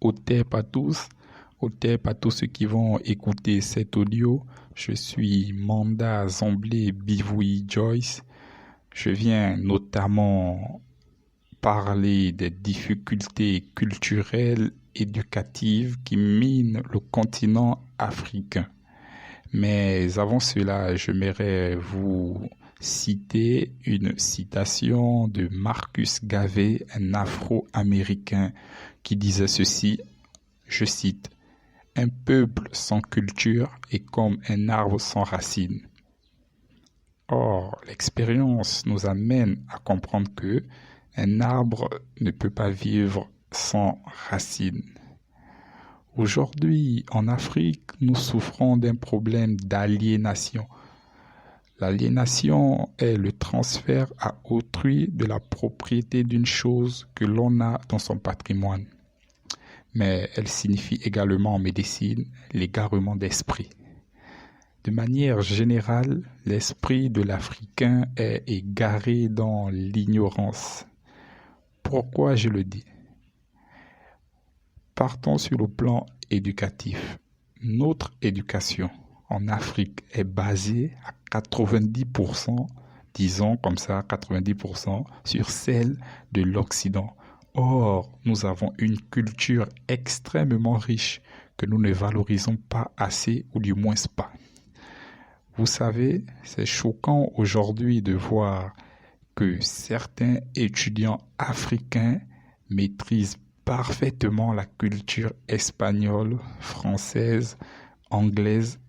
Au TEP à tous ceux qui vont écouter cet audio. Je suis Manda Zamblé Bivoui Joyce. Je viens notamment parler des difficultés culturelles, éducatives qui minent le continent africain. Mais avant cela, j'aimerais vous citer une citation de Marcus Garvey, un Afro-Américain, qui disait ceci, je cite, « Un peuple sans culture est comme un arbre sans racines. » Or, l'expérience nous amène à comprendre que un arbre ne peut pas vivre sans racines. Aujourd'hui, en Afrique, nous souffrons d'un problème d'aliénation. L'aliénation est le transfert à autrui de la propriété d'une chose que l'on a dans son patrimoine. Mais elle signifie également en médecine l'égarement d'esprit. De manière générale, l'esprit de l'Africain est égaré dans l'ignorance. Pourquoi je le dis ? Partons sur le plan éducatif. Notre éducation en Afrique est basée à 90%, disons comme ça, 90% sur celle de l'Occident. Or, nous avons une culture extrêmement riche que nous ne valorisons pas assez ou du moins pas. Vous savez, c'est choquant aujourd'hui de voir que certains étudiants africains maîtrisent parfaitement la culture espagnole, française, anglaise,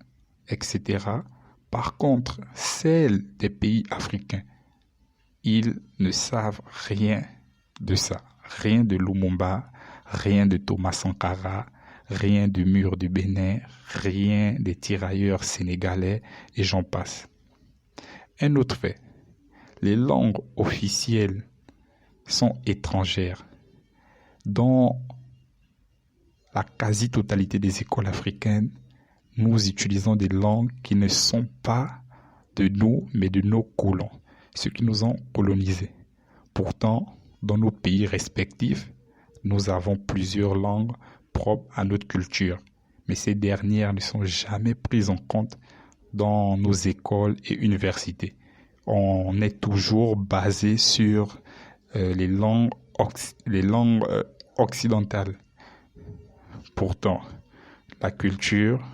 etc. Par contre, celle des pays africains, ils ne savent rien de ça. Rien de Lumumba, rien de Thomas Sankara, rien du mur du Bénin, rien des tirailleurs sénégalais et j'en passe. Un autre fait, les langues officielles sont étrangères. Dans la quasi-totalité des écoles africaines, nous utilisons des langues qui ne sont pas de nous, mais de nos colons, ceux qui nous ont colonisés. Pourtant, dans nos pays respectifs, nous avons plusieurs langues propres à notre culture, mais ces dernières ne sont jamais prises en compte dans nos écoles et universités. On est toujours basé sur les langues occidentales. Pourtant, la culture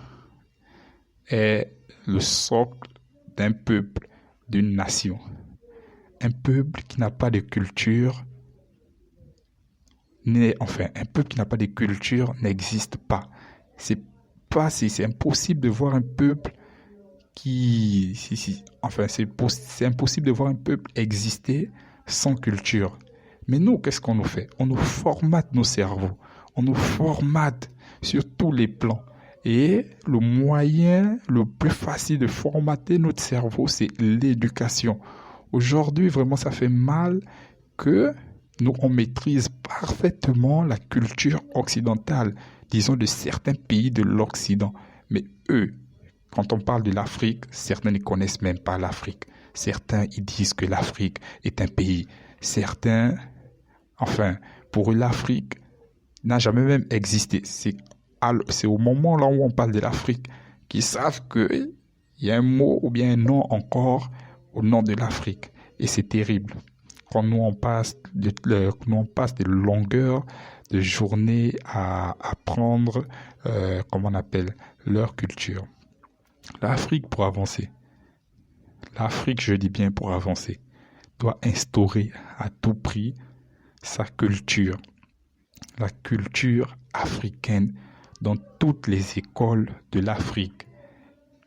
est le socle d'un peuple, d'une nation. Un peuple qui n'a pas de culture, un peuple qui n'a pas de culture n'existe pas. C'est impossible de voir un peuple c'est impossible de voir un peuple exister sans culture. Mais nous, qu'est-ce qu'on nous fait ? On nous formate nos cerveaux. On nous formate sur tous les plans. Et le moyen le plus facile de formater notre cerveau, c'est l'éducation. Aujourd'hui, vraiment, ça fait mal que nous, on maîtrise parfaitement la culture occidentale, disons de certains pays de l'Occident. Mais eux, quand on parle de l'Afrique, certains ne connaissent même pas l'Afrique. Certains, ils disent que l'Afrique est un pays. Certains, pour eux, l'Afrique n'a jamais même existé. C'est au moment là où on parle de l'Afrique qu'ils savent qu'il y a un mot ou bien un nom encore au nom de l'Afrique. Et c'est terrible. Quand nous, on passe de longueurs de journée à apprendre, leur culture. L'Afrique, pour avancer, je dis bien pour avancer, doit instaurer à tout prix sa culture, la culture africaine dans toutes les écoles de l'Afrique,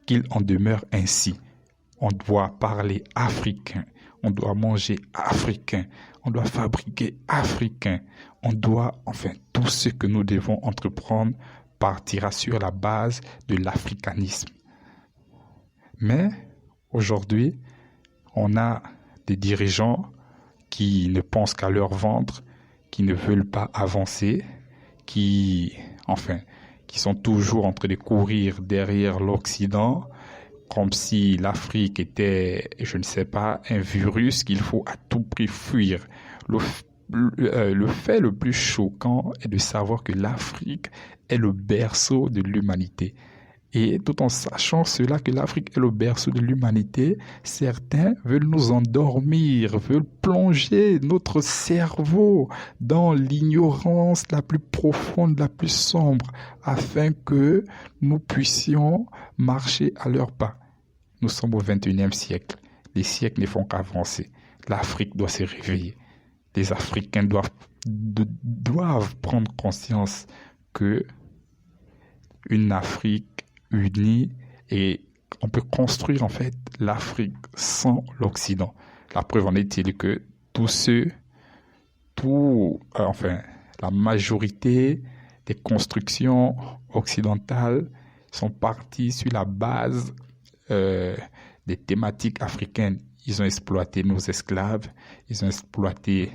qu'il en demeure ainsi. On doit parler africain, on doit manger africain, on doit fabriquer africain, on doit, tout ce que nous devons entreprendre partira sur la base de l'africanisme. Mais aujourd'hui, on a des dirigeants qui ne pensent qu'à leur ventre, qui ne veulent pas avancer, qui sont toujours en train de courir derrière l'Occident, comme si l'Afrique était, je ne sais pas, un virus qu'il faut à tout prix fuir. le fait le plus choquant est de savoir que l'Afrique est le berceau de l'humanité. Et tout en sachant cela, que l'Afrique est le berceau de l'humanité, certains veulent nous endormir, veulent plonger notre cerveau dans l'ignorance la plus profonde, la plus sombre, afin que nous puissions marcher à leurs pas. Nous sommes au XXIe siècle. Les siècles ne font qu'avancer. L'Afrique doit se réveiller. Les Africains doivent prendre conscience que une Afrique unie, et on peut construire en fait l'Afrique sans l'Occident. La preuve en est-il que la majorité des constructions occidentales sont parties sur la base des thématiques africaines. Ils ont exploité nos esclaves, ils ont exploité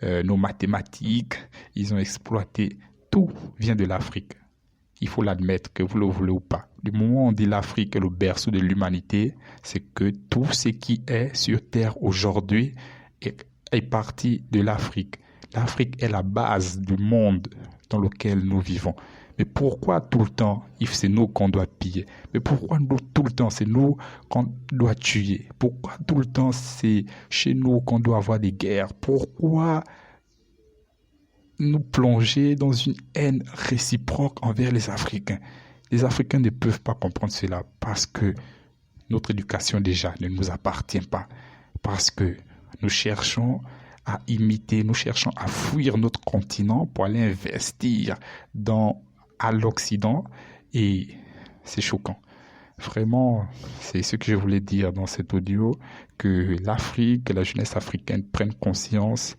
nos mathématiques, ils ont exploité, tout vient de l'Afrique. Il faut l'admettre, que vous le voulez ou pas. Du moment où on dit l'Afrique est le berceau de l'humanité, c'est que tout ce qui est sur Terre aujourd'hui est parti de l'Afrique. L'Afrique est la base du monde dans lequel nous vivons. Mais pourquoi tout le temps, c'est nous qu'on doit piller? Mais pourquoi tout le temps, c'est nous qu'on doit tuer? Pourquoi tout le temps, c'est chez nous qu'on doit avoir des guerres? Pourquoi nous plonger dans une haine réciproque envers les Africains? Les Africains ne peuvent pas comprendre cela parce que notre éducation déjà ne nous appartient pas, parce que nous cherchons à imiter, nous cherchons à fuir notre continent pour aller investir à l'Occident, et c'est choquant. Vraiment, c'est ce que je voulais dire dans cet audio, que l'Afrique, que la jeunesse africaine prenne conscience,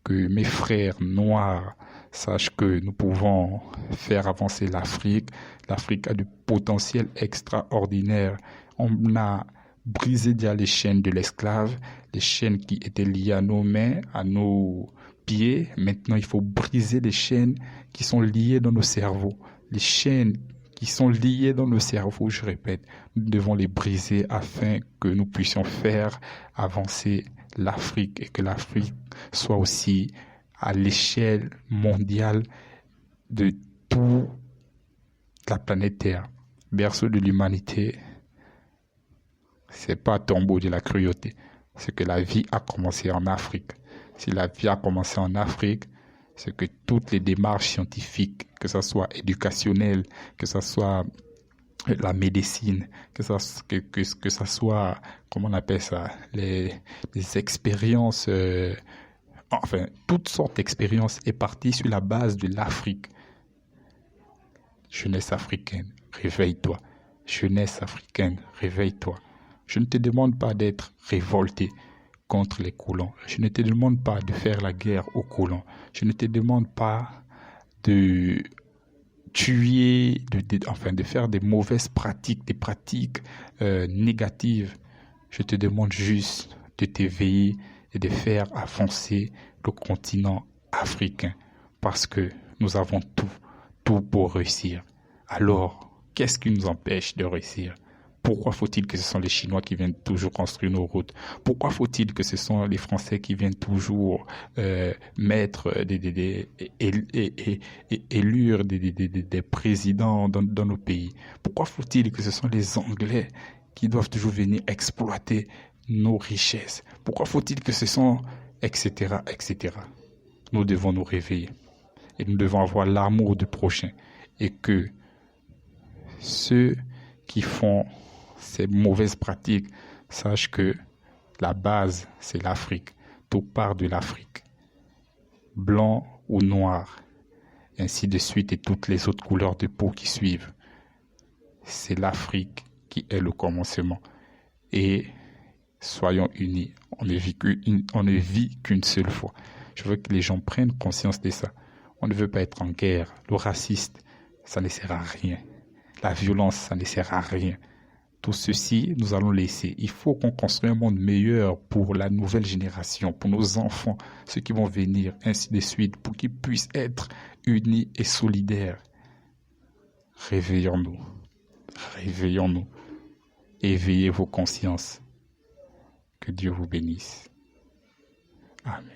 que mes frères noirs sachent que nous pouvons faire avancer l'Afrique. L'Afrique a du potentiel extraordinaire. On a brisé déjà les chaînes de l'esclave, les chaînes qui étaient liées à nos mains, à nos pieds. Maintenant, il faut briser les chaînes qui sont liées dans nos cerveaux. Les chaînes qui sont liées dans nos cerveaux, je répète, nous devons les briser afin que nous puissions faire avancer l'Afrique, et que l'Afrique soit aussi à l'échelle mondiale de toute la planète Terre. Berceau de l'humanité, c'est pas tombeau de la cruauté. C'est que la vie a commencé en Afrique. Si la vie a commencé en Afrique, c'est que toutes les démarches scientifiques, que ce soit éducationnelles, que ce soit la médecine, que ça soit, comment on appelle ça, les expériences, toutes sortes d'expériences est partie sur la base de l'Afrique. Jeunesse africaine, réveille-toi. Jeunesse africaine, réveille-toi. Je ne te demande pas d'être révolté contre les colons. Je ne te demande pas de faire la guerre aux colons. Je ne te demande pas de tuer, de faire des mauvaises pratiques, des pratiques négatives. Je te demande juste de t'éveiller et de faire avancer le continent africain, parce que nous avons tout pour réussir. Alors, qu'est-ce qui nous empêche de réussir? Pourquoi faut-il que ce sont les Chinois qui viennent toujours construire nos routes? Pourquoi faut-il que ce sont les Français qui viennent toujours mettre élire des présidents dans nos pays? Pourquoi faut-il que ce sont les Anglais qui doivent toujours venir exploiter nos richesses? Pourquoi faut-il que ce sont etc., etc. Nous devons nous réveiller et nous devons avoir l'amour du prochain, et que ceux qui font ces mauvaises pratiques sachent que la base, c'est l'Afrique. Tout part de l'Afrique. Blanc ou noir, ainsi de suite, et toutes les autres couleurs de peau qui suivent. C'est l'Afrique qui est le commencement. Et soyons unis. On ne vit qu'une seule fois. Je veux que les gens prennent conscience de ça. On ne veut pas être en guerre. Le racisme, ça ne sert à rien. La violence, ça ne sert à rien. Tout ceci, nous allons laisser. Il faut qu'on construise un monde meilleur pour la nouvelle génération, pour nos enfants, ceux qui vont venir, ainsi de suite, pour qu'ils puissent être unis et solidaires. Réveillons-nous. Réveillons-nous. Éveillez vos consciences. Que Dieu vous bénisse. Amen.